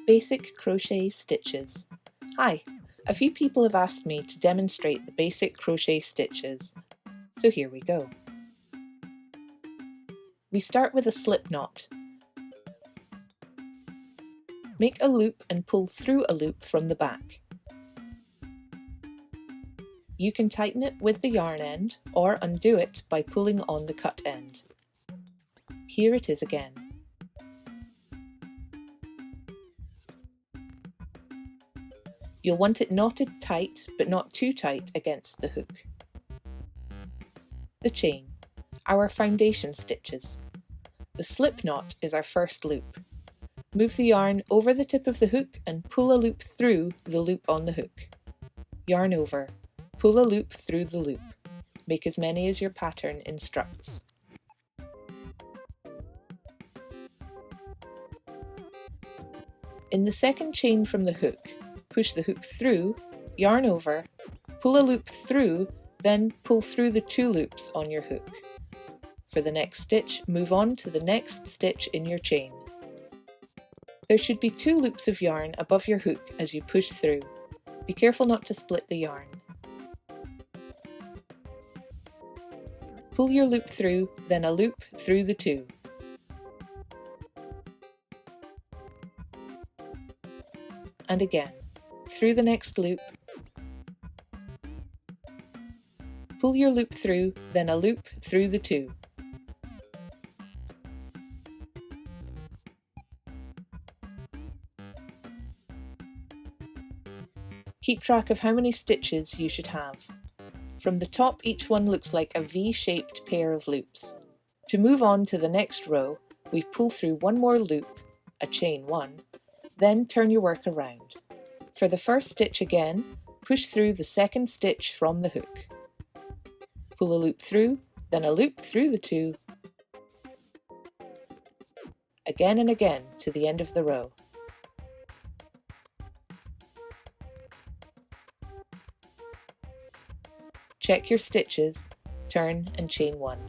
Basic crochet stitches. Hi, a few people have asked me to demonstrate the basic crochet stitches, so here we go. We start with a slip knot. Make a loop and pull through a loop from the back. You can tighten it with the yarn end or undo it by pulling on the cut end. Here it is again. You'll want it knotted tight, but not too tight against the hook. The chain, our foundation stitches. The slip knot is our first loop. Move the yarn over the tip of the hook and pull a loop through the loop on the hook. Yarn over, pull a loop through the loop. Make as many as your pattern instructs. In the second chain from the hook, push the hook through, yarn over, pull a loop through, then pull through the 2 loops on your hook. For the next stitch, move on to the next stitch in your chain. There should be 2 loops of yarn above your hook as you push through. Be careful not to split the yarn. Pull your loop through, then a loop through the 2. And again, through the next loop. Pull your loop through, then a loop through the 2. Keep track of how many stitches you should have. From the top, each one looks like a V-shaped pair of loops. To move on to the next row, we pull through one more loop, a chain 1, then turn your work around. For the first stitch again, push through the second stitch from the hook. Pull a loop through, then a loop through the 2, again and again to the end of the row. Check your stitches, turn and chain 1.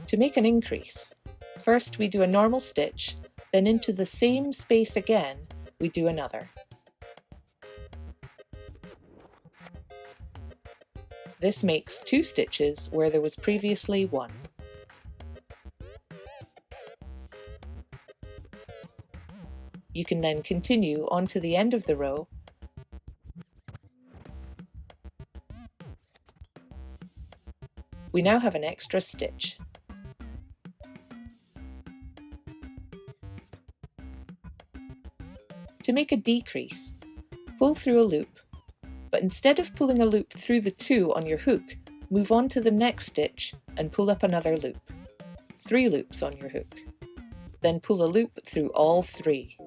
To make an increase, first we do a normal stitch, then into the same space again, we do another. This makes 2 stitches where there was previously 1. You can then continue on to the end of the row . We now have an extra stitch. To make a decrease, pull through a loop, but instead of pulling a loop through the 2 on your hook, move on to the next stitch and pull up another loop. 3 loops on your hook. Then pull a loop through all 3.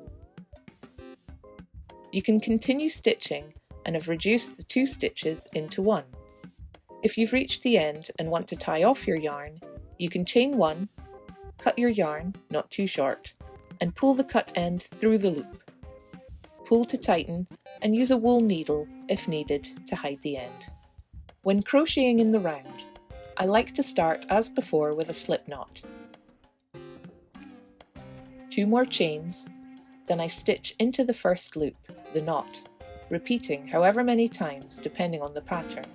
You can continue stitching and have reduced the 2 stitches into 1. If you've reached the end and want to tie off your yarn, you can chain 1, cut your yarn, not too short, and pull the cut end through the loop. Pull to tighten and use a wool needle, if needed, to hide the end. When crocheting in the round, I like to start as before with a slip knot. 2 more chains, then I stitch into the first loop, the knot, repeating however many times depending on the pattern.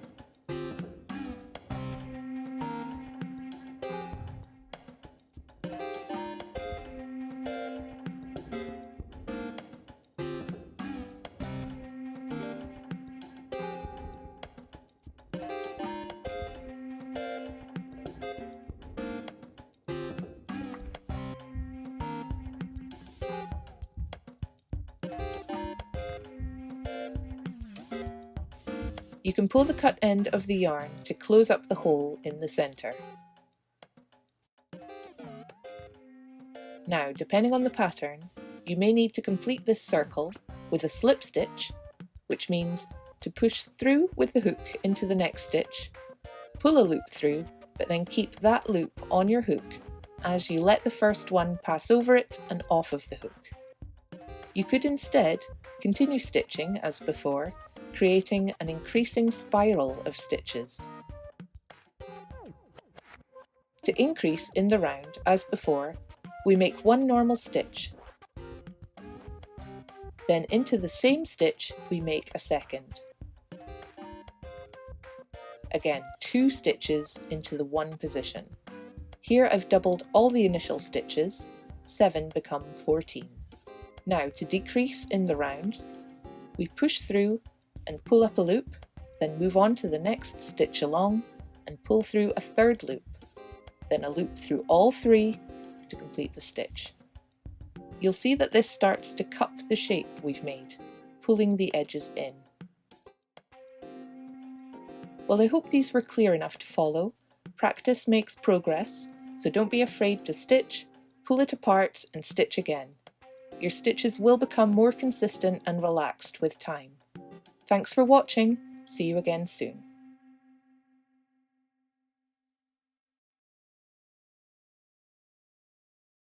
You can pull the cut end of the yarn to close up the hole in the centre. Now, depending on the pattern, you may need to complete this circle with a slip stitch, which means to push through with the hook into the next stitch, pull a loop through, but then keep that loop on your hook as you let the first one pass over it and off of the hook. You could instead continue stitching as before, creating an increasing spiral of stitches. To increase in the round, as before, we make one normal stitch. Then into the same stitch we make a second. Again, 2 stitches into the one position. Here I've doubled all the initial stitches, 7 become 14. Now to decrease in the round, we push through and pull up a loop, then move on to the next stitch along and pull through a third loop, then a loop through all 3 to complete the stitch. You'll see that this starts to cup the shape we've made, pulling the edges in. Well, I hope these were clear enough to follow. Practice makes progress, so don't be afraid to stitch, pull it apart and stitch again. Your stitches will become more consistent and relaxed with time. Thanks for watching. See you again soon.